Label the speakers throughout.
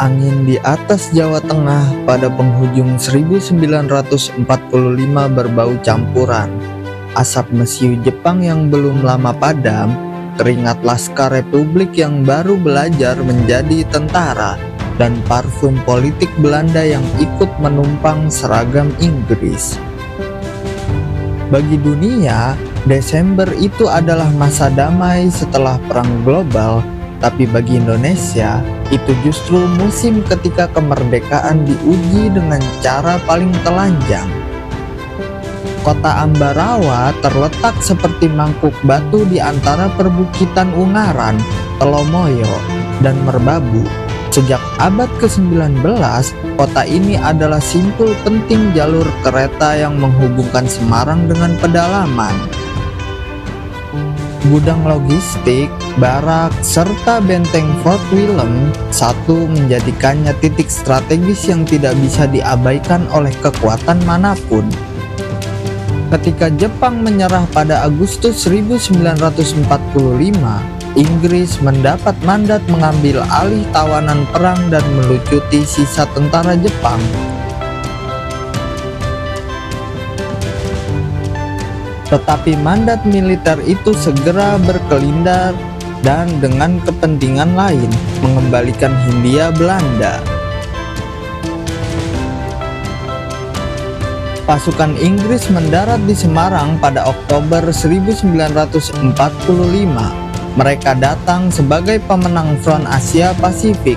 Speaker 1: Angin di atas Jawa Tengah pada penghujung 1945 berbau campuran. Asap mesiu Jepang yang belum lama padam, keringat Laskar Republik yang baru belajar menjadi tentara, dan parfum politik Belanda yang ikut menumpang seragam Inggris. Bagi dunia, Desember itu adalah masa damai setelah perang global, tapi bagi Indonesia, itu justru musim ketika kemerdekaan diuji dengan cara paling telanjang. Kota Ambarawa terletak seperti mangkuk batu di antara perbukitan Ungaran, Telomoyo, dan Merbabu. Sejak abad ke-19, kota ini adalah simpul penting jalur kereta yang menghubungkan Semarang dengan pedalaman. Gudang logistik, barak, serta benteng Fort William I menjadikannya titik strategis yang tidak bisa diabaikan oleh kekuatan manapun. Ketika Jepang menyerah pada Agustus 1945, Inggris mendapat mandat mengambil alih tawanan perang dan melucuti sisa tentara Jepang. Tetapi mandat militer itu segera berkelindar dan dengan kepentingan lain, mengembalikan Hindia Belanda. Pasukan Inggris mendarat di Semarang pada Oktober 1945. Mereka datang sebagai pemenang Front Asia Pasifik,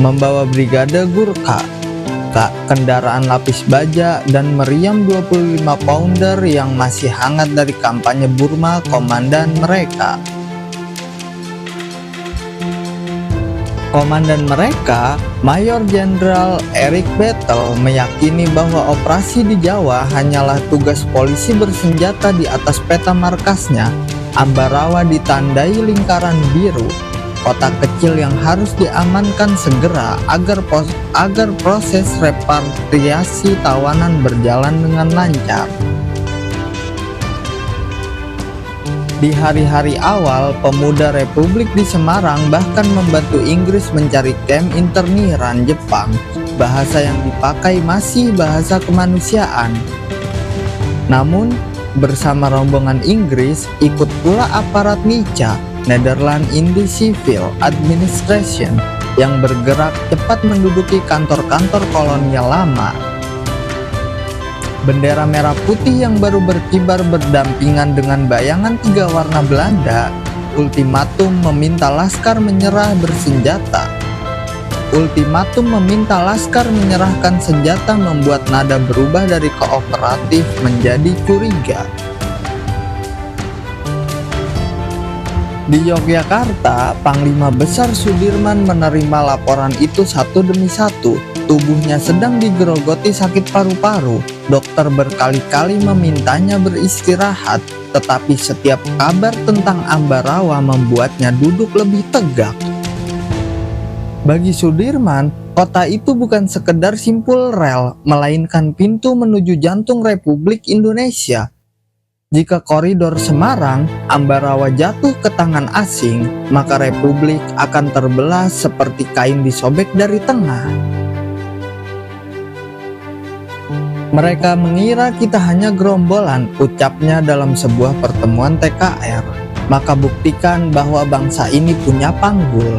Speaker 1: membawa Brigade Gurkha, kendaraan lapis baja, dan meriam 25 pounder yang masih hangat dari kampanye Burma komandan mereka. Komandan mereka, Mayor Jenderal Eric Battle, meyakini bahwa operasi di Jawa hanyalah tugas polisi bersenjata di atas peta markasnya. Ambarawa ditandai lingkaran biru, kota kecil yang harus diamankan segera agar proses repatriasi tawanan berjalan dengan lancar. Di hari-hari awal, pemuda Republik di Semarang bahkan membantu Inggris mencari kamp interniran Jepang. Bahasa yang dipakai masih bahasa kemanusiaan. Namun, bersama rombongan Inggris ikut pula aparat NICA, Netherlands Indies Civil Administration, yang bergerak cepat menduduki kantor-kantor kolonial lama. Bendera merah putih yang baru berkibar berdampingan dengan bayangan 3 warna Belanda, ultimatum meminta Laskar menyerah bersenjata. Ultimatum meminta Laskar menyerahkan senjata membuat nada berubah dari kooperatif menjadi curiga. Di Yogyakarta, Panglima Besar Sudirman menerima laporan itu satu demi satu. Tubuhnya sedang digerogoti sakit paru-paru. Dokter berkali-kali memintanya beristirahat, tetapi setiap kabar tentang Ambarawa membuatnya duduk lebih tegak. Bagi Sudirman, kota itu bukan sekedar simpul rel, melainkan pintu menuju jantung Republik Indonesia. Jika koridor Semarang, Ambarawa jatuh ke tangan asing, maka Republik akan terbelah seperti kain disobek dari tengah. Mereka mengira kita hanya gerombolan, ucapnya dalam sebuah pertemuan TKR. Maka buktikan bahwa bangsa ini punya panggul.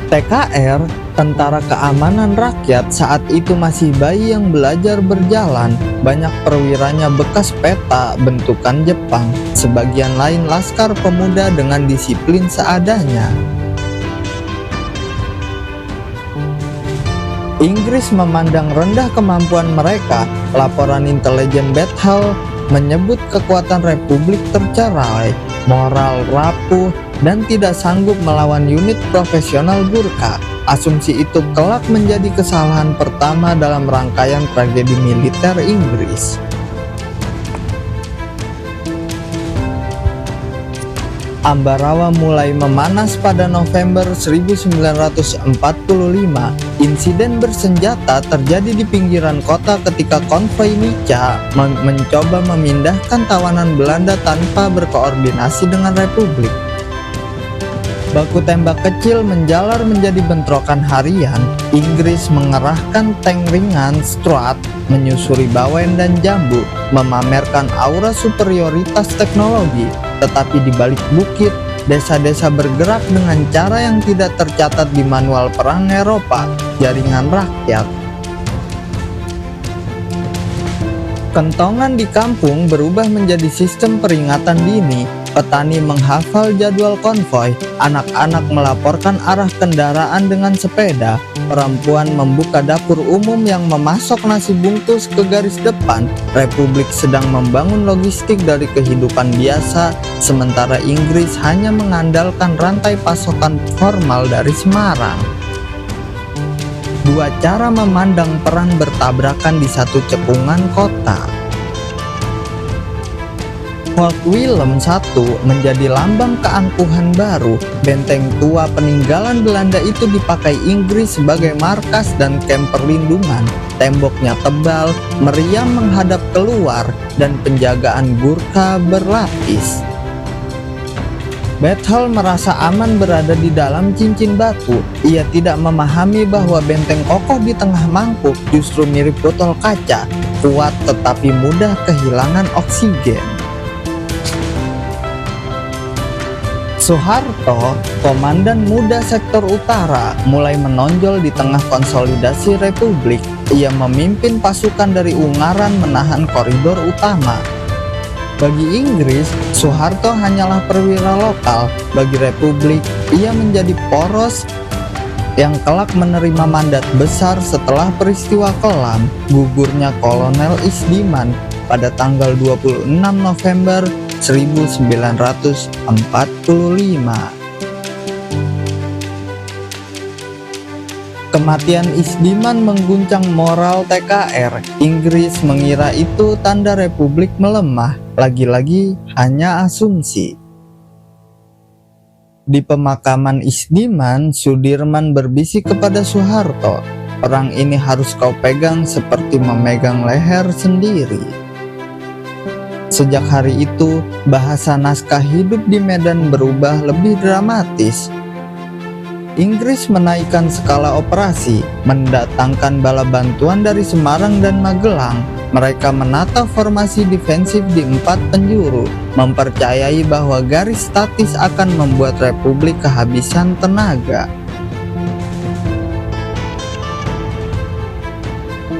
Speaker 1: TKR, Tentara Keamanan Rakyat, saat itu masih bayi yang belajar berjalan. Banyak perwiranya bekas peta bentukan Jepang, sebagian lain laskar pemuda dengan disiplin seadanya. Inggris memandang rendah kemampuan mereka. Laporan intelijen Battle menyebut kekuatan Republik tercerai, moral rapuh, dan tidak sanggup melawan unit profesional Gurkha. Asumsi itu kelak menjadi kesalahan pertama dalam rangkaian tragedi militer Inggris. Ambarawa mulai memanas pada November 1945. Insiden bersenjata terjadi di pinggiran kota ketika konvoi NICA mencoba memindahkan tawanan Belanda tanpa berkoordinasi dengan Republik. Baku tembak kecil menjalar menjadi bentrokan harian. Inggris mengerahkan tank ringan Stuart menyusuri Bawen dan Jambu, memamerkan aura superioritas teknologi. Tetapi di balik bukit, desa-desa bergerak dengan cara yang tidak tercatat di manual perang Eropa, jaringan rakyat. Kentongan di kampung berubah menjadi sistem peringatan dini. Petani menghafal jadwal konvoi, anak-anak melaporkan arah kendaraan dengan sepeda, perempuan membuka dapur umum yang memasok nasi bungkus ke garis depan. Republik sedang membangun logistik dari kehidupan biasa, sementara Inggris hanya mengandalkan rantai pasokan formal dari Semarang. Dua cara memandang perang bertabrakan di satu cekungan kota. Fort Willem I menjadi lambang keangkuhan baru. Benteng tua peninggalan Belanda itu dipakai Inggris sebagai markas dan kamp perlindungan. Temboknya tebal, meriam menghadap keluar, dan penjagaan Gurkha berlapis. Bethel merasa aman berada di dalam cincin batu. Ia tidak memahami bahwa benteng kokoh di tengah mangkuk justru mirip botol kaca, kuat tetapi mudah kehilangan oksigen. Soeharto, komandan muda sektor utara, mulai menonjol di tengah konsolidasi Republik. Ia memimpin pasukan dari Ungaran menahan koridor utama. Bagi Inggris, Soeharto hanyalah perwira lokal. Bagi Republik, ia menjadi poros yang kelak menerima mandat besar setelah peristiwa kelam, gugurnya Kolonel Isdiman pada tanggal 26 November 1945. Kematian Isdiman mengguncang moral TKR. Inggris mengira itu tanda Republik melemah. Lagi-lagi hanya asumsi. Di pemakaman Isdiman, Sudirman berbisik kepada Soeharto, "Perang ini harus kau pegang seperti memegang leher sendiri." Sejak hari itu, bahasa naskah hidup di Medan berubah lebih dramatis. Inggris menaikkan skala operasi, mendatangkan bala bantuan dari Semarang dan Magelang. Mereka menata formasi defensif di 4 penjuru, mempercayai bahwa garis statis akan membuat Republik kehabisan tenaga.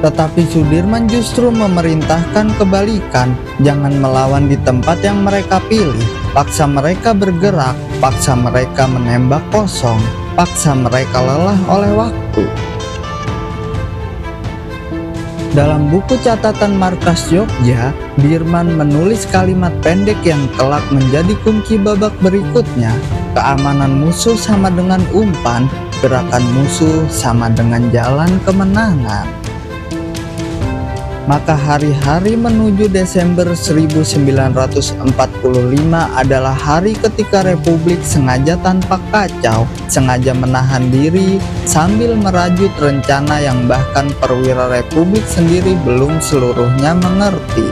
Speaker 1: Tetapi Sudirman justru memerintahkan kebalikan, jangan melawan di tempat yang mereka pilih, paksa mereka bergerak, paksa mereka menembak kosong, paksa mereka lelah oleh waktu. Dalam buku catatan Markas Jogja, Dirman menulis kalimat pendek yang kelak menjadi kunci babak berikutnya. Keamanan musuh sama dengan umpan, gerakan musuh sama dengan jalan kemenangan. Maka hari-hari menuju Desember 1945 adalah hari ketika Republik sengaja tanpa kacau, sengaja menahan diri sambil merajut rencana yang bahkan perwira Republik sendiri belum seluruhnya mengerti.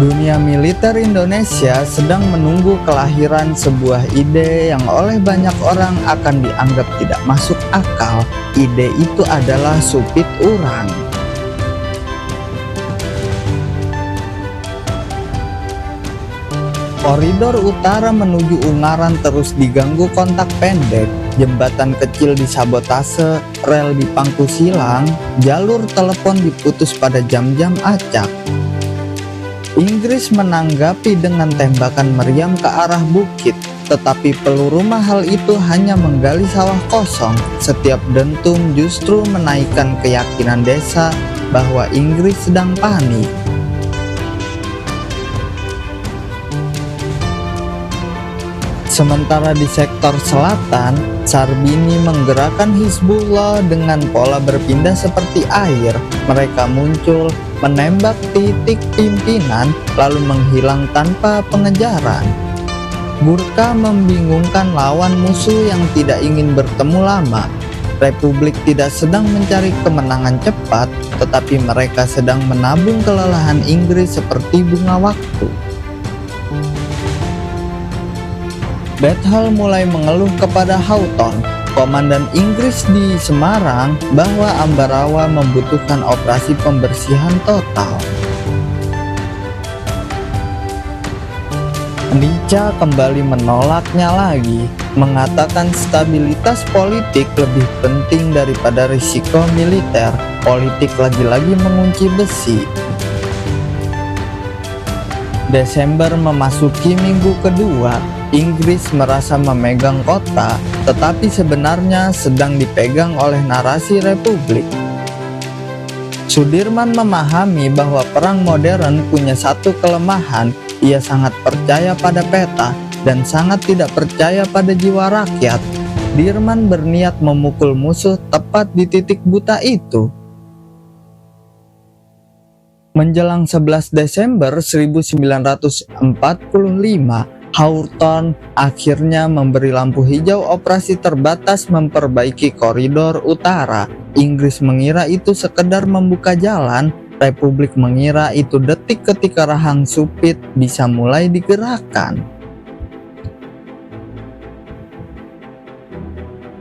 Speaker 1: Dunia militer Indonesia sedang menunggu kelahiran sebuah ide yang oleh banyak orang akan dianggap tidak masuk akal. Ide itu adalah supit urang. Koridor utara menuju Ungaran terus diganggu kontak pendek, jembatan kecil disabotase, rel dipangku silang, jalur telepon diputus pada jam-jam acak. Inggris menanggapi dengan tembakan meriam ke arah bukit, tetapi peluru mahal itu hanya menggali sawah kosong. Setiap dentum justru menaikkan keyakinan desa bahwa Inggris sedang panik. Sementara di sektor selatan, Sarbini menggerakkan Hizbullah dengan pola berpindah seperti air. Mereka muncul, menembak titik pimpinan, lalu menghilang tanpa pengejaran. Gurkha membingungkan lawan musuh yang tidak ingin bertemu lama. Republik tidak sedang mencari kemenangan cepat, tetapi mereka sedang menabung kelelahan Inggris seperti bunga waktu. Bethel mulai mengeluh kepada Houghton, komandan Inggris di Semarang, bahwa Ambarawa membutuhkan operasi pembersihan total. Nica kembali menolaknya lagi, mengatakan stabilitas politik lebih penting daripada risiko militer. Politik lagi-lagi mengunci besi. Desember memasuki minggu kedua. Inggris merasa memegang kota, tetapi sebenarnya sedang dipegang oleh narasi republik. Sudirman memahami bahwa perang modern punya satu kelemahan. Ia sangat percaya pada peta dan sangat tidak percaya pada jiwa rakyat. Dirman berniat memukul musuh tepat di titik buta itu. Menjelang 11 Desember 1945, Houghton akhirnya memberi lampu hijau operasi terbatas memperbaiki koridor utara. Inggris mengira itu sekedar membuka jalan. Republik mengira itu detik ketika rahang Supit bisa mulai digerakkan.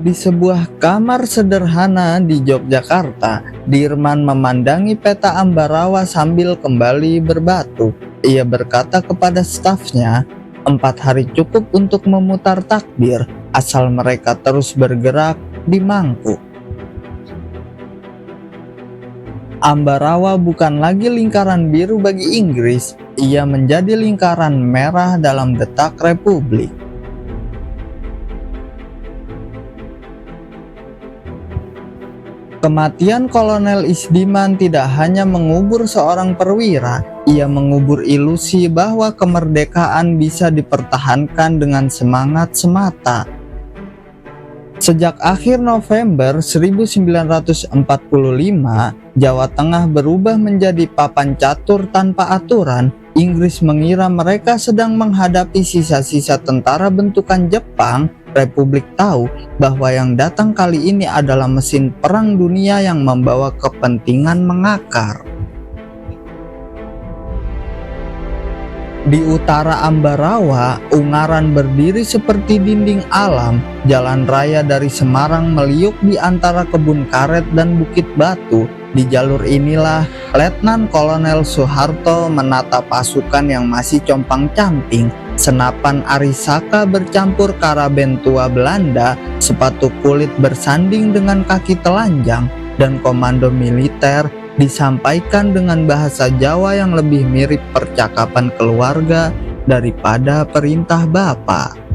Speaker 1: Di sebuah kamar sederhana di Yogyakarta, Dirman memandangi peta Ambarawa sambil kembali berbatu. Ia berkata kepada stafnya, 4 hari cukup untuk memutar takbir, asal mereka terus bergerak di mangkuk. Ambarawa bukan lagi lingkaran biru bagi Inggris, ia menjadi lingkaran merah dalam detak Republik. Kematian Kolonel Isdiman tidak hanya mengubur seorang perwira, ia mengubur ilusi bahwa kemerdekaan bisa dipertahankan dengan semangat semata. Sejak akhir November 1945, Jawa Tengah berubah menjadi papan catur tanpa aturan. Inggris mengira mereka sedang menghadapi sisa-sisa tentara bentukan Jepang. Republik tahu bahwa yang datang kali ini adalah mesin perang dunia yang membawa kepentingan mengakar. Di utara Ambarawa, Ungaran berdiri seperti dinding alam. Jalan raya dari Semarang meliuk di antara kebun karet dan bukit batu. Di jalur inilah Letnan Kolonel Soeharto menata pasukan yang masih compang-camping. Senapan Arisaka bercampur karaben tua Belanda, sepatu kulit bersanding dengan kaki telanjang, dan komando militer disampaikan dengan bahasa Jawa yang lebih mirip percakapan keluarga daripada perintah Bapak.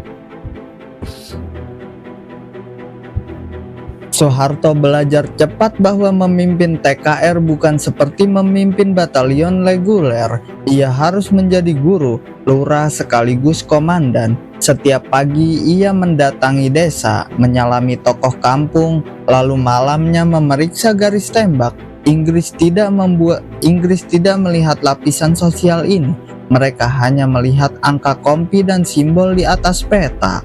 Speaker 1: Soeharto belajar cepat bahwa memimpin TKR bukan seperti memimpin batalion reguler. Ia harus menjadi guru, lurah sekaligus komandan. Setiap pagi ia mendatangi desa, menyalami tokoh kampung, lalu malamnya memeriksa garis tembak. Inggris tidak melihat lapisan sosial ini. Mereka hanya melihat angka kompi dan simbol di atas peta.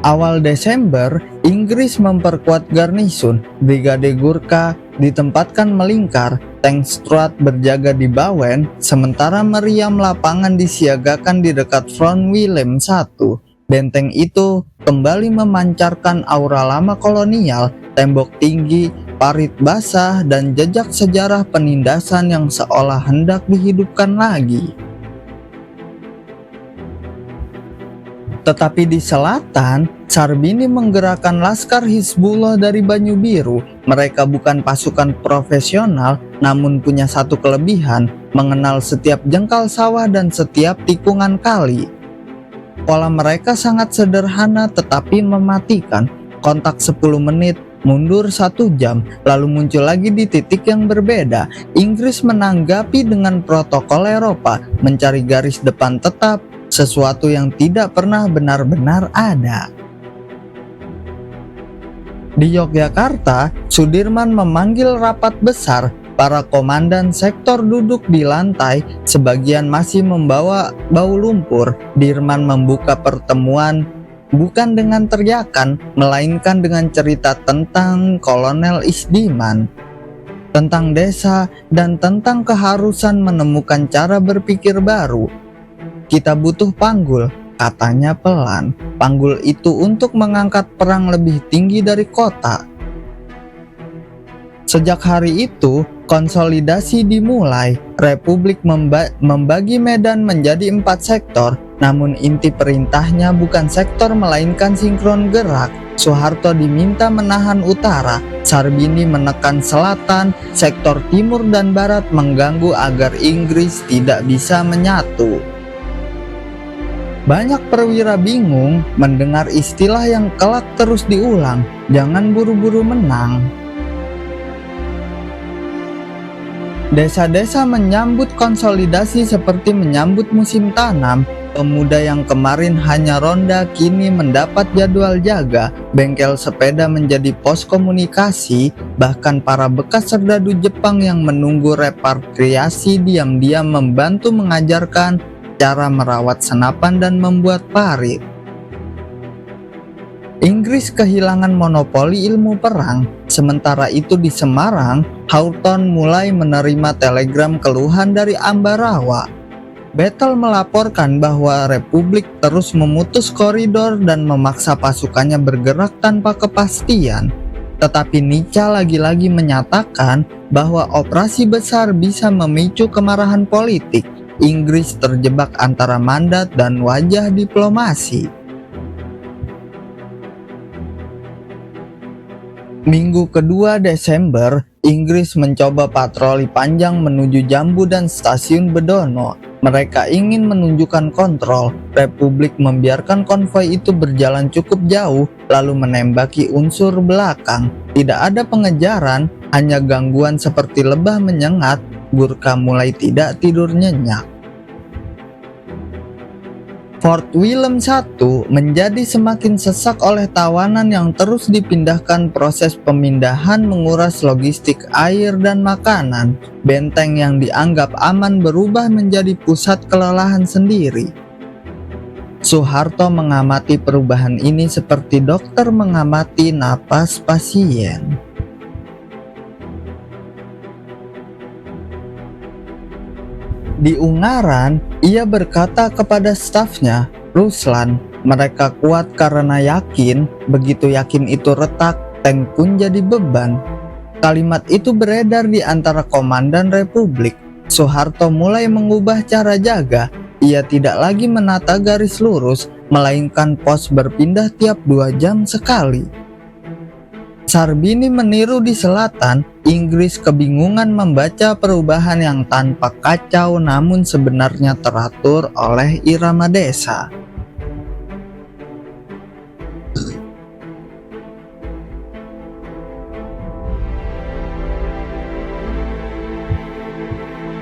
Speaker 1: Awal Desember, Inggris memperkuat garnison. Brigade Gurkha ditempatkan melingkar, tank Stuart berjaga di Bawen, sementara meriam lapangan disiagakan di dekat front Willem I. Benteng itu kembali memancarkan aura lama kolonial, tembok tinggi, parit basah, dan jejak sejarah penindasan yang seolah hendak dihidupkan lagi. Tetapi di selatan, Sarbini menggerakkan Laskar Hizbullah dari Banyu Biru. Mereka bukan pasukan profesional, namun punya satu kelebihan, mengenal setiap jengkal sawah dan setiap tikungan kali. Pola mereka sangat sederhana tetapi mematikan. Kontak 10 menit, mundur 1 jam, lalu muncul lagi di titik yang berbeda. Inggris menanggapi dengan protokol Eropa, mencari garis depan tetap, sesuatu yang tidak pernah benar-benar ada. Di Yogyakarta, Sudirman memanggil rapat besar. Para komandan sektor duduk di lantai, sebagian masih membawa bau lumpur. Dirman membuka pertemuan bukan dengan teriakan, melainkan dengan cerita tentang Kolonel Isdiman, tentang desa, dan tentang keharusan menemukan cara berpikir baru. kita butuh panggul," katanya pelan. "Panggul itu untuk mengangkat perang lebih tinggi dari kota." Sejak hari itu, konsolidasi dimulai. Republik membagi Medan menjadi 4 sektor, namun inti perintahnya bukan sektor melainkan sinkron gerak. Soeharto diminta menahan utara, Sarbini menekan selatan, sektor timur dan barat mengganggu agar Inggris tidak bisa menyatu. Banyak perwira bingung mendengar istilah yang kelak terus diulang, "Jangan buru-buru menang." Desa-desa menyambut konsolidasi seperti menyambut musim tanam. Pemuda yang kemarin hanya ronda kini mendapat jadwal jaga, bengkel sepeda menjadi pos komunikasi, bahkan para bekas serdadu Jepang yang menunggu repatriasi diam-diam membantu mengajarkan cara merawat senapan dan membuat parit. Inggris kehilangan monopoli ilmu perang. Sementara itu di Semarang, Houghton mulai menerima telegram keluhan dari Ambarawa. Battle melaporkan bahwa Republik terus memutus koridor dan memaksa pasukannya bergerak tanpa kepastian. Tetapi Nica lagi-lagi menyatakan bahwa operasi besar bisa memicu kemarahan politik. Inggris terjebak antara mandat dan wajah diplomasi. Minggu kedua Desember, Inggris mencoba patroli panjang menuju Jambu dan stasiun Bedono. Mereka ingin menunjukkan kontrol. Republik membiarkan konvoi itu berjalan cukup jauh, lalu menembaki unsur belakang. Tidak ada pengejaran, hanya gangguan seperti lebah menyengat. Gurkha mulai tidak tidur nyenyak. Fort William I menjadi semakin sesak oleh tawanan yang terus dipindahkan. Proses pemindahan menguras logistik air dan makanan. Benteng yang dianggap aman berubah menjadi pusat kelelahan sendiri. Soeharto mengamati perubahan ini seperti dokter mengamati napas pasien. Di Ungaran, ia berkata kepada stafnya, "Ruslan, mereka kuat karena yakin, begitu yakin itu retak, tank pun jadi beban." Kalimat itu beredar di antara komandan Republik. Soeharto mulai mengubah cara jaga. Ia tidak lagi menata garis lurus, melainkan pos berpindah tiap 2 jam sekali. Sarbini meniru di selatan. Inggris kebingungan membaca perubahan yang tanpa kacau namun sebenarnya teratur oleh irama desa.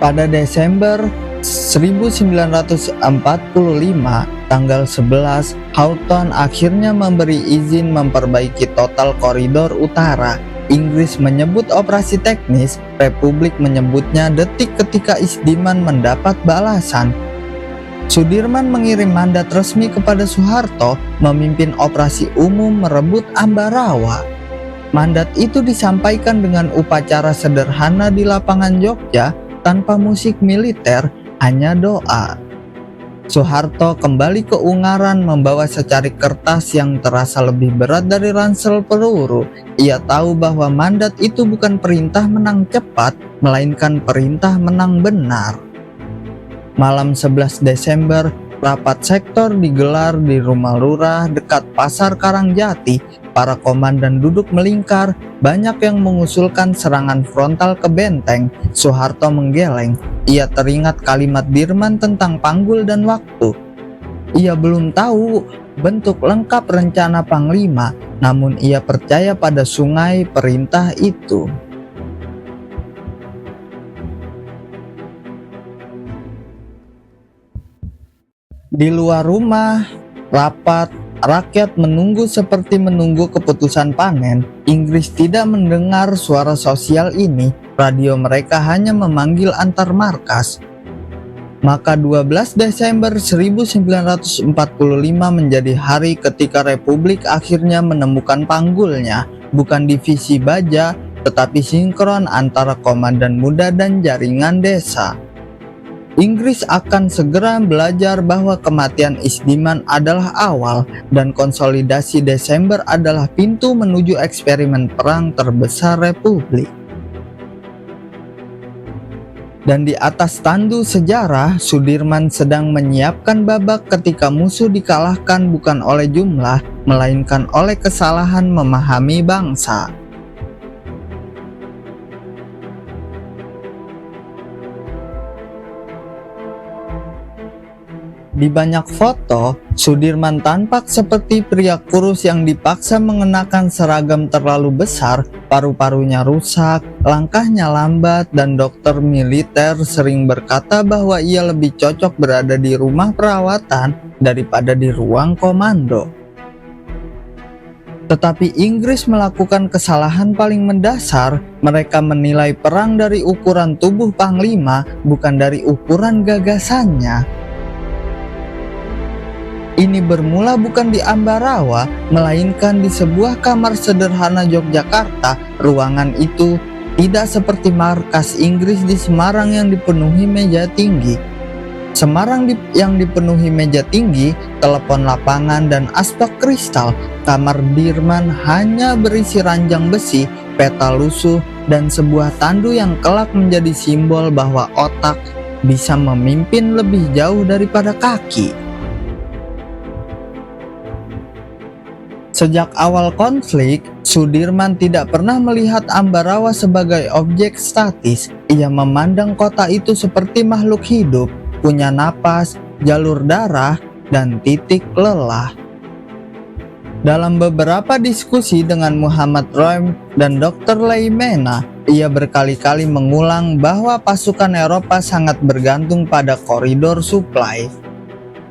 Speaker 1: Pada Desember 1945, tanggal 11, Houghton akhirnya memberi izin memperbaiki total koridor utara. Inggris menyebut operasi teknis, Republik menyebutnya detik ketika Isdiman mendapat balasan. Sudirman mengirim mandat resmi kepada Soeharto memimpin operasi umum merebut Ambarawa. Mandat itu disampaikan dengan upacara sederhana di lapangan Jogja tanpa musik militer, hanya doa. Soeharto kembali ke Ungaran membawa secari kertas yang terasa lebih berat dari ransel peluru. Ia tahu bahwa mandat itu bukan perintah menang cepat, melainkan perintah menang benar. Malam 11 Desember, rapat sektor digelar di rumah lurah dekat Pasar Karangjati. Para komandan duduk melingkar, banyak yang mengusulkan serangan frontal ke benteng. Soeharto menggeleng. Ia teringat kalimat Dirman tentang panggul dan waktu. Ia belum tahu bentuk lengkap rencana Panglima, namun ia percaya pada sungai perintah itu. Di luar rumah, rapat rakyat menunggu seperti menunggu keputusan panen. Inggris tidak mendengar suara sosial ini. Radio mereka hanya memanggil antar markas. Maka 12 Desember 1945 menjadi hari ketika Republik akhirnya menemukan panggulnya. Bukan divisi baja, tetapi sinkron antara komandan muda dan jaringan desa. Inggris akan segera belajar bahwa kematian Isdiman adalah awal dan konsolidasi Desember adalah pintu menuju eksperimen perang terbesar Republik. Dan di atas tandu sejarah, Sudirman sedang menyiapkan babak ketika musuh dikalahkan bukan oleh jumlah, melainkan oleh kesalahan memahami bangsa. Di banyak foto, Sudirman tampak seperti pria kurus yang dipaksa mengenakan seragam terlalu besar, paru-parunya rusak, langkahnya lambat, dan dokter militer sering berkata bahwa ia lebih cocok berada di rumah perawatan daripada di ruang komando. Tetapi Inggris melakukan kesalahan paling mendasar. Mereka menilai perang dari ukuran tubuh panglima, bukan dari ukuran gagasannya. Ini bermula bukan di Ambarawa, melainkan di sebuah kamar sederhana Yogyakarta. Ruangan itu tidak seperti markas Inggris di Semarang yang dipenuhi meja tinggi. Semarang yang dipenuhi meja tinggi, telepon lapangan, dan asbak kristal. Kamar Dirman hanya berisi ranjang besi, peta lusuh, dan sebuah tandu yang kelak menjadi simbol bahwa otak bisa memimpin lebih jauh daripada kaki. Sejak awal konflik, Sudirman tidak pernah melihat Ambarawa sebagai objek statis. Ia memandang kota itu seperti makhluk hidup, punya napas, jalur darah, dan titik lelah. Dalam beberapa diskusi dengan Muhammad Roym dan Dr. Leimena, ia berkali-kali mengulang bahwa pasukan Eropa sangat bergantung pada koridor suplai.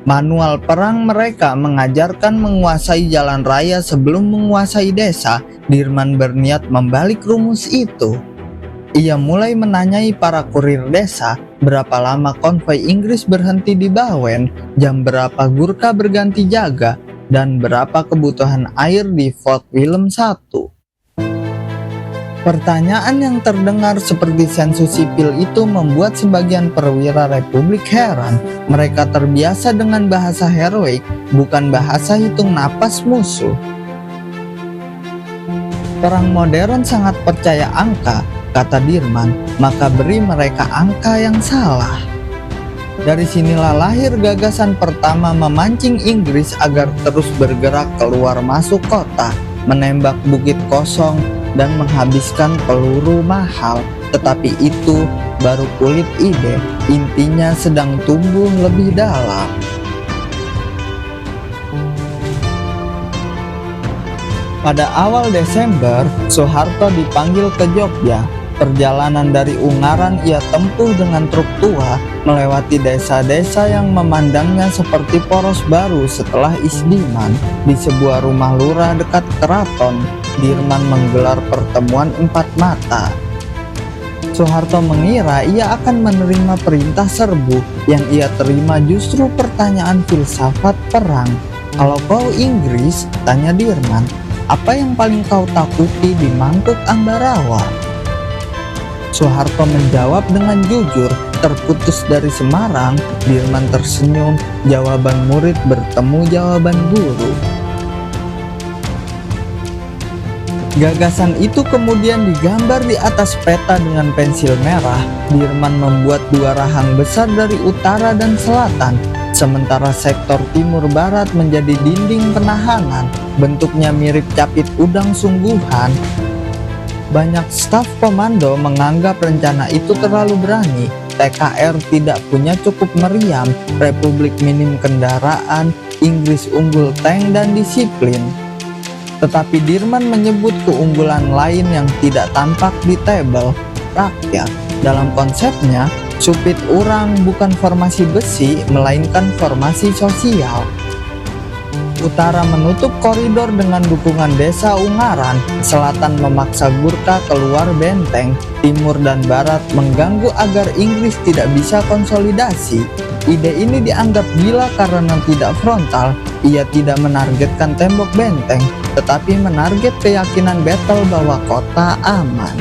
Speaker 1: Manual perang mereka mengajarkan menguasai jalan raya sebelum menguasai desa. Dirman berniat membalik rumus itu. Ia mulai menanyai para kurir desa berapa lama konvoi Inggris berhenti di Bawen, jam berapa Gurkha berganti jaga, dan berapa kebutuhan air di Fort William I. Pertanyaan yang terdengar seperti sensus sipil itu membuat sebagian perwira Republik heran. Mereka terbiasa dengan bahasa heroik, bukan bahasa hitung napas musuh. Perang modern sangat percaya angka, kata Dirman, maka beri mereka angka yang salah. Dari sinilah lahir gagasan pertama memancing Inggris agar terus bergerak keluar masuk kota, menembak bukit kosong, dan menghabiskan peluru mahal. Tetapi itu baru kulit ide, intinya sedang tumbuh lebih dalam. Pada awal Desember, Soeharto dipanggil ke Jogja. Perjalanan dari Ungaran ia tempuh dengan truk tua, melewati desa-desa yang memandangnya seperti poros baru setelah Isdiman. Di sebuah rumah lurah dekat keraton, Dirman menggelar pertemuan empat mata. Soeharto mengira ia akan menerima perintah serbu. Yang ia terima justru pertanyaan filsafat perang. "Kalau kau Inggris," tanya Dirman, "apa yang paling kau takuti di Mangkuk Ambarawa?" Soeharto menjawab dengan jujur, "Terputus dari Semarang." Dirman tersenyum, jawaban murid bertemu jawaban guru. Gagasan itu kemudian digambar di atas peta dengan pensil merah. Dirman membuat dua rahang besar dari utara dan selatan, sementara sektor timur barat menjadi dinding penahanan. Bentuknya mirip capit udang sungguhan. Banyak staf komando menganggap rencana itu terlalu berani. TKR tidak punya cukup meriam, Republik minim kendaraan, Inggris unggul tank dan disiplin. Tetapi Dirman menyebut keunggulan lain yang tidak tampak di tabel, rakyat. Dalam konsepnya, supit urang bukan formasi besi, melainkan formasi sosial. Utara menutup koridor dengan dukungan desa Ungaran, selatan memaksa Gurkha keluar benteng, timur dan barat mengganggu agar Inggris tidak bisa konsolidasi. Ide ini dianggap gila karena tidak frontal. Ia tidak menargetkan tembok benteng, tetapi menarget keyakinan battle bahwa kota aman.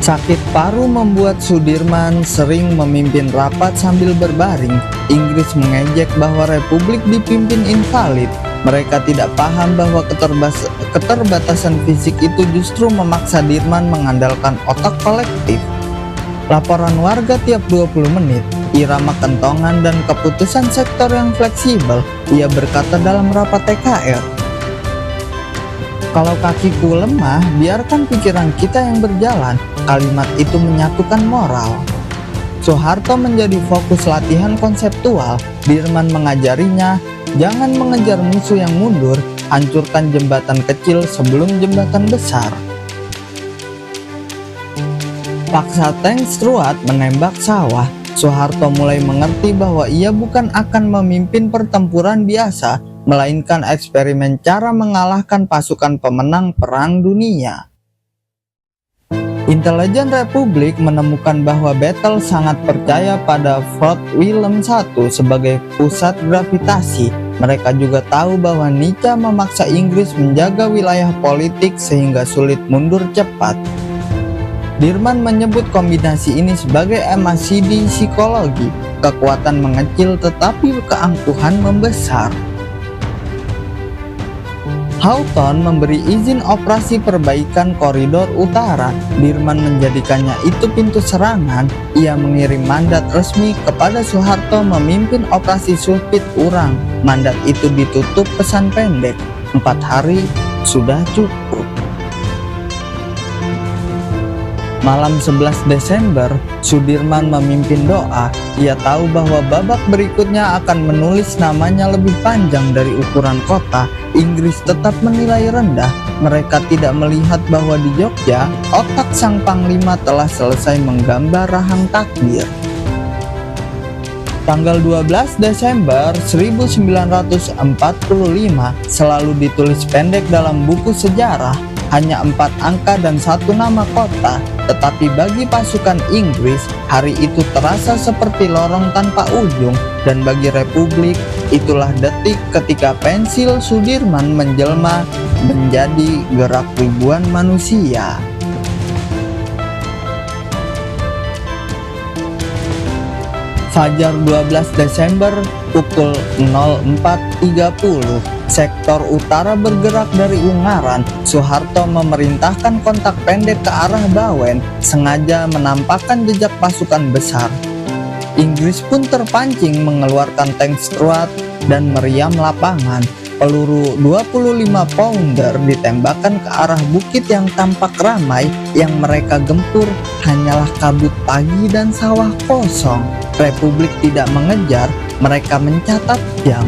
Speaker 1: Sakit paru membuat Sudirman sering memimpin rapat sambil berbaring. Inggris mengejek bahwa republik dipimpin invalid. Mereka tidak paham bahwa keterbatasan fisik itu justru memaksa Dirman mengandalkan otak kolektif. Laporan warga tiap 20 menit, irama kentongan dan keputusan sektor yang fleksibel, ia berkata dalam rapat TKR. Kalau kakiku lemah, biarkan pikiran kita yang berjalan. Kalimat itu menyatukan moral. Soeharto menjadi fokus latihan konseptual. Dirman mengajarinya, jangan mengejar musuh yang mundur, hancurkan jembatan kecil sebelum jembatan besar. Paksa tank Struat menembak sawah. Soeharto mulai mengerti bahwa ia bukan akan memimpin pertempuran biasa, melainkan eksperimen cara mengalahkan pasukan pemenang Perang Dunia. Intelijen Republik menemukan bahwa Bethel sangat percaya pada Fort William I sebagai pusat gravitasi. Mereka juga tahu bahwa Nietzsche memaksa Inggris menjaga wilayah politik sehingga sulit mundur cepat. Dirman menyebut kombinasi ini sebagai MACD psikologi, kekuatan mengecil tetapi keangkuhan membesar. Houghton memberi izin operasi perbaikan koridor utara. Dirman menjadikannya itu pintu serangan. Ia mengirim mandat resmi kepada Soeharto memimpin operasi Sulfit Urang. Mandat itu ditutup pesan pendek, 4 hari sudah cukup. Malam 11 Desember, Sudirman memimpin doa. Ia tahu bahwa babak berikutnya akan menulis namanya lebih panjang dari ukuran kota. Inggris tetap menilai rendah. Mereka tidak melihat bahwa di Jogja, otak sang panglima telah selesai menggambar rahang takdir. Tanggal 12 Desember 1945 selalu ditulis pendek dalam buku sejarah. Hanya 4 angka dan 1 nama kota, tetapi bagi pasukan Inggris, hari itu terasa seperti lorong tanpa ujung, dan bagi Republik, itulah detik ketika pensil Sudirman menjelma menjadi gerak ribuan manusia. Fajar 12 Desember pukul 04.30, sektor utara bergerak dari Ungaran. Soeharto memerintahkan kontak pendek ke arah Bawen, sengaja menampakkan jejak pasukan besar. Inggris pun terpancing mengeluarkan tank Struat dan meriam lapangan. Peluru 25 pounder ditembakkan ke arah bukit yang tampak ramai. Yang mereka gempur hanyalah kabut pagi dan sawah kosong. Republik tidak mengejar, mereka mencatat jam.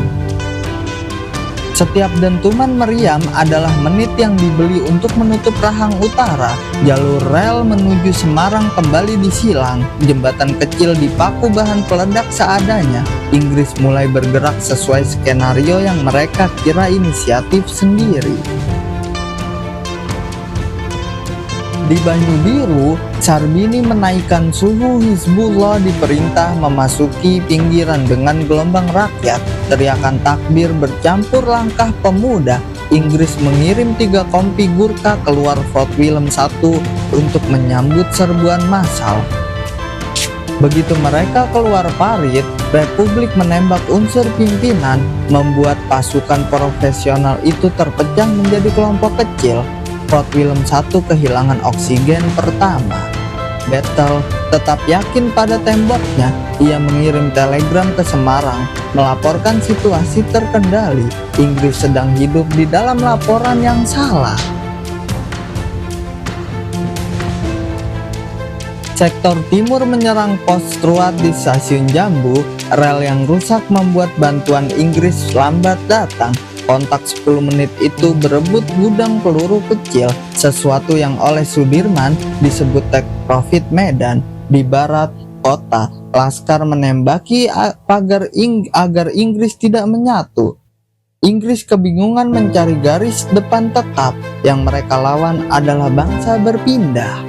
Speaker 1: Setiap dentuman meriam adalah menit yang dibeli untuk menutup rahang utara. Jalur rel menuju Semarang kembali disilang. Jembatan kecil dipaku bahan peledak seadanya. Inggris mulai bergerak sesuai skenario yang mereka kira inisiatif sendiri. Di Banyu Biru, Sarbini menaikkan suhu. Hizbullah diperintah memasuki pinggiran dengan gelombang rakyat. Teriakan takbir bercampur langkah pemuda. Inggris mengirim 3 kompi Gurkha keluar Fort William I untuk menyambut serbuan massal. Begitu mereka keluar parit, Republik menembak unsur pimpinan, membuat pasukan profesional itu terpecah menjadi kelompok kecil. Fort William I kehilangan oksigen pertama. Bethel tetap yakin pada temboknya. Ia mengirim telegram ke Semarang, melaporkan situasi terkendali. Inggris sedang hidup di dalam laporan yang salah. Sektor timur menyerang pos Struat di stasiun Jambu. Rel yang rusak membuat bantuan Inggris lambat datang. Kontak 10 menit itu berebut gudang peluru kecil, sesuatu yang oleh Sudirman disebut Take Profit Medan. Di barat kota, laskar menembaki agar Inggris tidak menyatu. Inggris kebingungan mencari garis depan tetap. Yang mereka lawan adalah bangsa berpindah.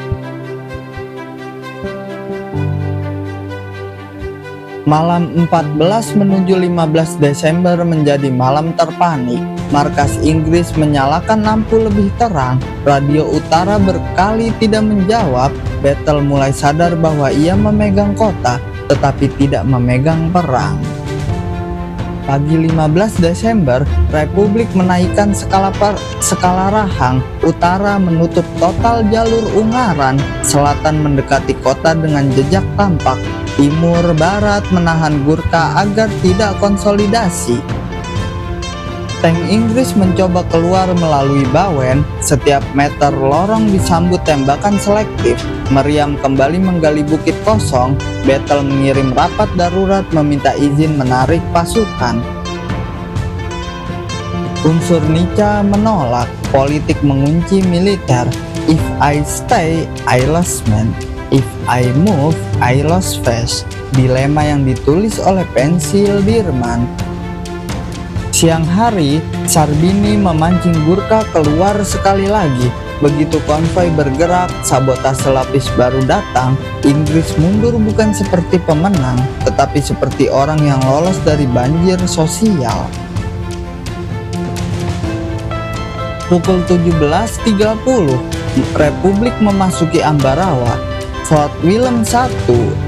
Speaker 1: Malam 14 menuju 15 Desember menjadi malam terpanik. Markas Inggris menyalakan lampu lebih terang. Radio utara berkali tidak menjawab. Bethel mulai sadar bahwa ia memegang kota, tetapi tidak memegang perang. Pagi 15 Desember, Republik menaikkan skala Rahang, utara menutup total jalur Ungaran, selatan mendekati kota dengan jejak tampak, timur barat menahan Gurkha agar tidak konsolidasi. Tank Inggris mencoba keluar melalui Bawen, setiap meter lorong disambut tembakan selektif. Meriam kembali menggali bukit kosong, Bethel mengirim rapat darurat meminta izin menarik pasukan. Unsur Nica menolak, politik mengunci militer. If I stay, I lost men. If I move, I lost face. Dilema yang ditulis oleh pensil Dirman. Siang hari, Sarbini memancing Gurkha keluar sekali lagi. Begitu konvoi bergerak, sabotase lapis baru datang. Inggris mundur bukan seperti pemenang, tetapi seperti orang yang lolos dari banjir sosial. Pukul 17.30, Republik memasuki Ambarawa. Fort William I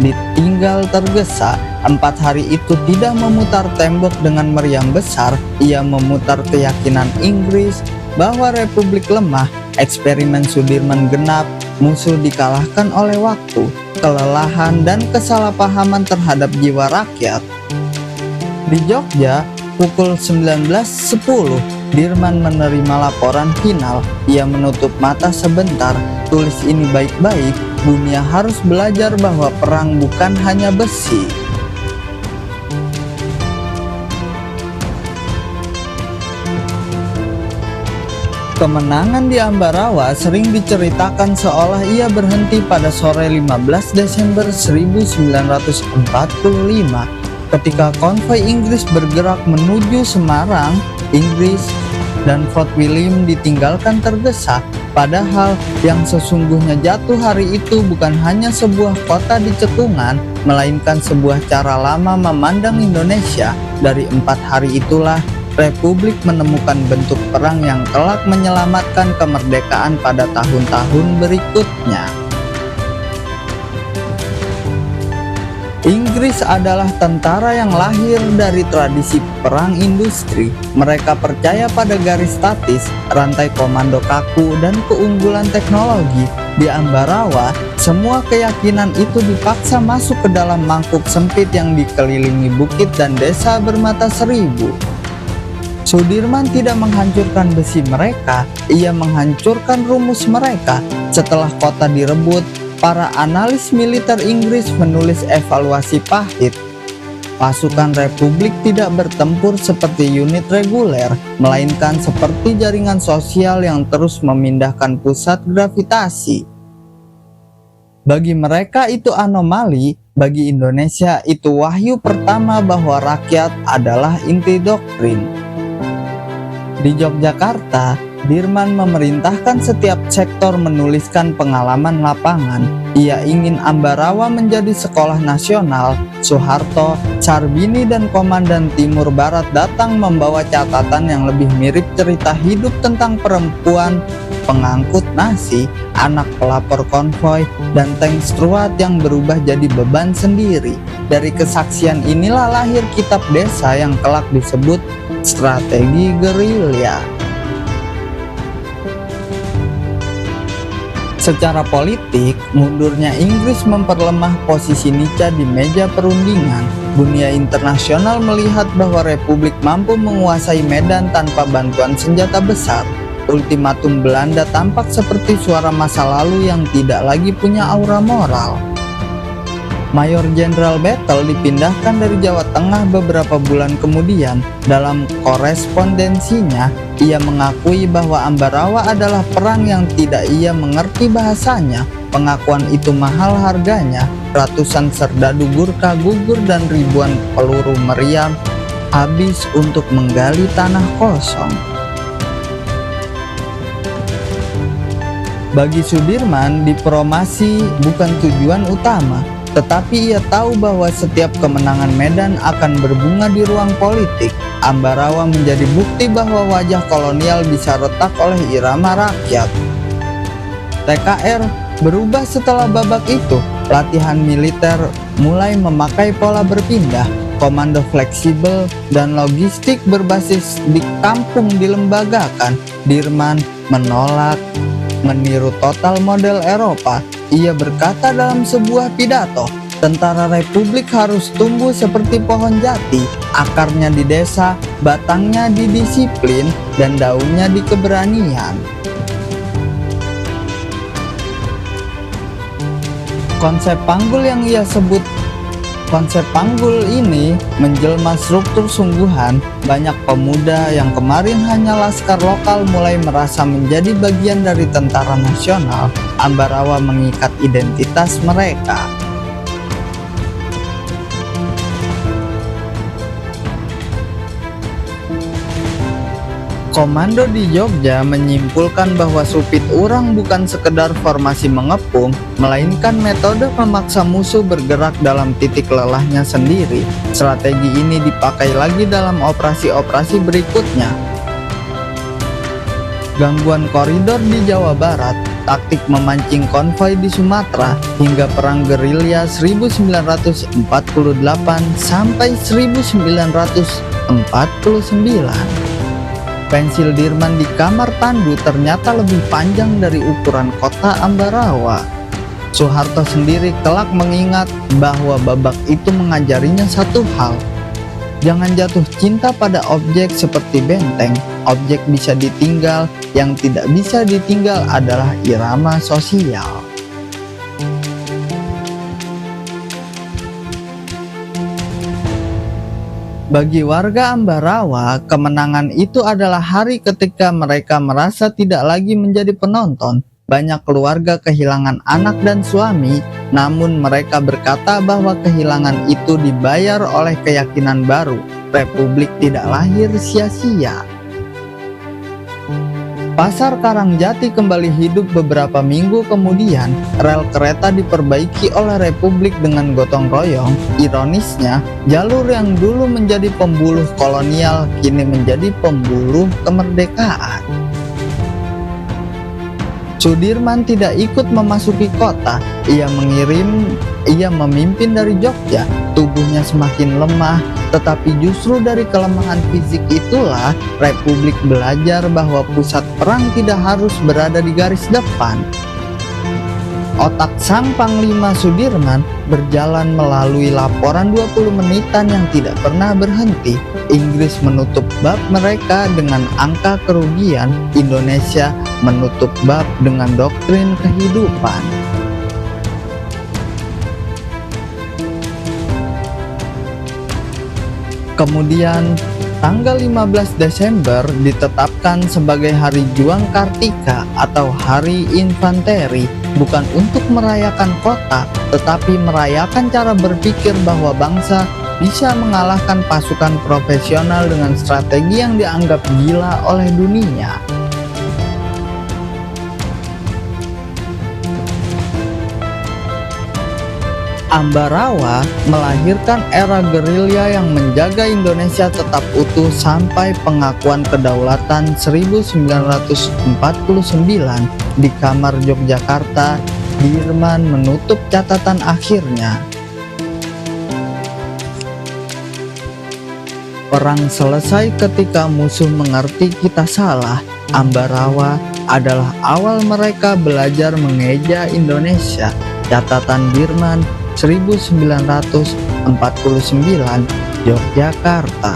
Speaker 1: ditinggal tergesa. 4 hari itu tidak memutar tembok dengan meriam besar, ia memutar keyakinan Inggris bahwa Republik lemah, eksperimen Sudirman genap, musuh dikalahkan oleh waktu, kelelahan dan kesalahpahaman terhadap jiwa rakyat. Di Jogja, pukul 19.10, Dirman menerima laporan final. Ia menutup mata sebentar. Tulis ini baik-baik, dunia harus belajar bahwa perang bukan hanya besi. Kemenangan di Ambarawa sering diceritakan seolah ia berhenti pada sore 15 Desember 1945 ketika konvoi Inggris bergerak menuju Semarang. Inggris dan Fort William ditinggalkan tergesa, padahal yang sesungguhnya jatuh hari itu bukan hanya sebuah kota di cekungan, melainkan sebuah cara lama memandang Indonesia. Dari 4 hari itulah Republik menemukan bentuk perang yang kelak menyelamatkan kemerdekaan pada tahun-tahun berikutnya. Inggris adalah tentara yang lahir dari tradisi perang industri. Mereka percaya pada garis statis, rantai komando kaku, dan keunggulan teknologi. Di Ambarawa, semua keyakinan itu dipaksa masuk ke dalam mangkuk sempit yang dikelilingi bukit dan desa bermata seribu. Sudirman tidak menghancurkan besi mereka, ia menghancurkan rumus mereka. Setelah kota direbut, para analis militer Inggris menulis evaluasi pahit. Pasukan Republik tidak bertempur seperti unit reguler, melainkan seperti jaringan sosial yang terus memindahkan pusat gravitasi. Bagi mereka itu anomali, bagi Indonesia itu wahyu pertama bahwa rakyat adalah inti doktrin. Di Yogyakarta, Dirman memerintahkan setiap sektor menuliskan pengalaman lapangan. Ia ingin Ambarawa menjadi sekolah nasional. Soeharto, Sarbini, dan Komandan Timur Barat datang membawa catatan yang lebih mirip cerita hidup tentang perempuan pengangkut nasi, anak pelapor konvoi, dan tank Stuart yang berubah jadi beban sendiri. Dari kesaksian inilah lahir kitab desa yang kelak disebut Strategi Gerilya. Secara politik, mundurnya Inggris memperlemah posisi Nica di meja perundingan. Dunia internasional melihat bahwa Republik mampu menguasai medan tanpa bantuan senjata besar. Ultimatum Belanda tampak seperti suara masa lalu yang tidak lagi punya aura moral. Mayor Jenderal Bethel dipindahkan dari Jawa Tengah beberapa bulan kemudian. Dalam korespondensinya, ia mengakui bahwa Ambarawa adalah perang yang tidak ia mengerti bahasanya. Pengakuan itu mahal harganya. Ratusan serdadu Gurkha gugur dan ribuan peluru meriam habis untuk menggali tanah kosong. Bagi Sudirman, diplomasi bukan tujuan utama, tetapi ia tahu bahwa setiap kemenangan medan akan berbunga di ruang politik. Ambarawa menjadi bukti bahwa wajah kolonial bisa retak oleh irama rakyat. TKR Berubah setelah babak itu, latihan militer mulai memakai pola berpindah, komando fleksibel, dan logistik berbasis di kampung dilembagakan. Dirman menolak meniru total model Eropa. Ia berkata dalam sebuah pidato, "Tentara Republik harus tumbuh seperti pohon jati, akarnya di desa, batangnya di disiplin, dan daunnya di keberanian." Konsep panggul ini menjelma struktur sungguhan. Banyak pemuda yang kemarin hanya laskar lokal mulai merasa menjadi bagian dari tentara nasional. Ambarawa mengikat identitas mereka. Komando di Jogja menyimpulkan bahwa Supit Urang bukan sekedar formasi mengepung, melainkan metode memaksa musuh bergerak dalam titik lelahnya sendiri. Strategi ini dipakai lagi dalam operasi-operasi berikutnya. Gangguan koridor di Jawa Barat, taktik memancing konvoi di Sumatera, hingga perang gerilya 1948 sampai 1949. Pensil Dirman di kamar tandu ternyata lebih panjang dari ukuran kota Ambarawa. Soeharto sendiri kelak mengingat bahwa babak itu mengajarinya satu hal. Jangan jatuh cinta pada objek seperti benteng. Objek bisa ditinggal, yang tidak bisa ditinggal adalah irama sosial. Bagi warga Ambarawa, kemenangan itu adalah hari ketika mereka merasa tidak lagi menjadi penonton. Banyak keluarga kehilangan anak dan suami, namun mereka berkata bahwa kehilangan itu dibayar oleh keyakinan baru. Republik tidak lahir sia-sia. Pasar Karangjati kembali hidup beberapa minggu kemudian. Rel kereta diperbaiki oleh Republik dengan gotong royong. Ironisnya, jalur yang dulu menjadi pembuluh kolonial kini menjadi pembuluh kemerdekaan. Sudirman tidak ikut memasuki kota. Ia memimpin dari Jogja. Tubuhnya semakin lemah, tetapi justru dari kelemahan fisik itulah Republik belajar bahwa pusat perang tidak harus berada di garis depan. Otak sang Panglima Sudirman berjalan melalui laporan 20 menitan yang tidak pernah berhenti. Inggris menutup bab mereka dengan angka kerugian, Indonesia menutup bab dengan doktrin kehidupan. Kemudian tanggal 15 Desember ditetapkan sebagai Hari Juang Kartika atau Hari Infanteri, bukan untuk merayakan kota, tetapi merayakan cara berpikir bahwa bangsa bisa mengalahkan pasukan profesional dengan strategi yang dianggap gila oleh dunia. Ambarawa melahirkan era gerilya yang menjaga Indonesia tetap utuh sampai pengakuan kedaulatan 1949. Di kamar Yogyakarta, Dirman menutup catatan akhirnya. Perang selesai ketika musuh mengerti kita salah. Ambarawa adalah awal mereka belajar mengeja Indonesia. Catatan Dirman 1949, Yogyakarta.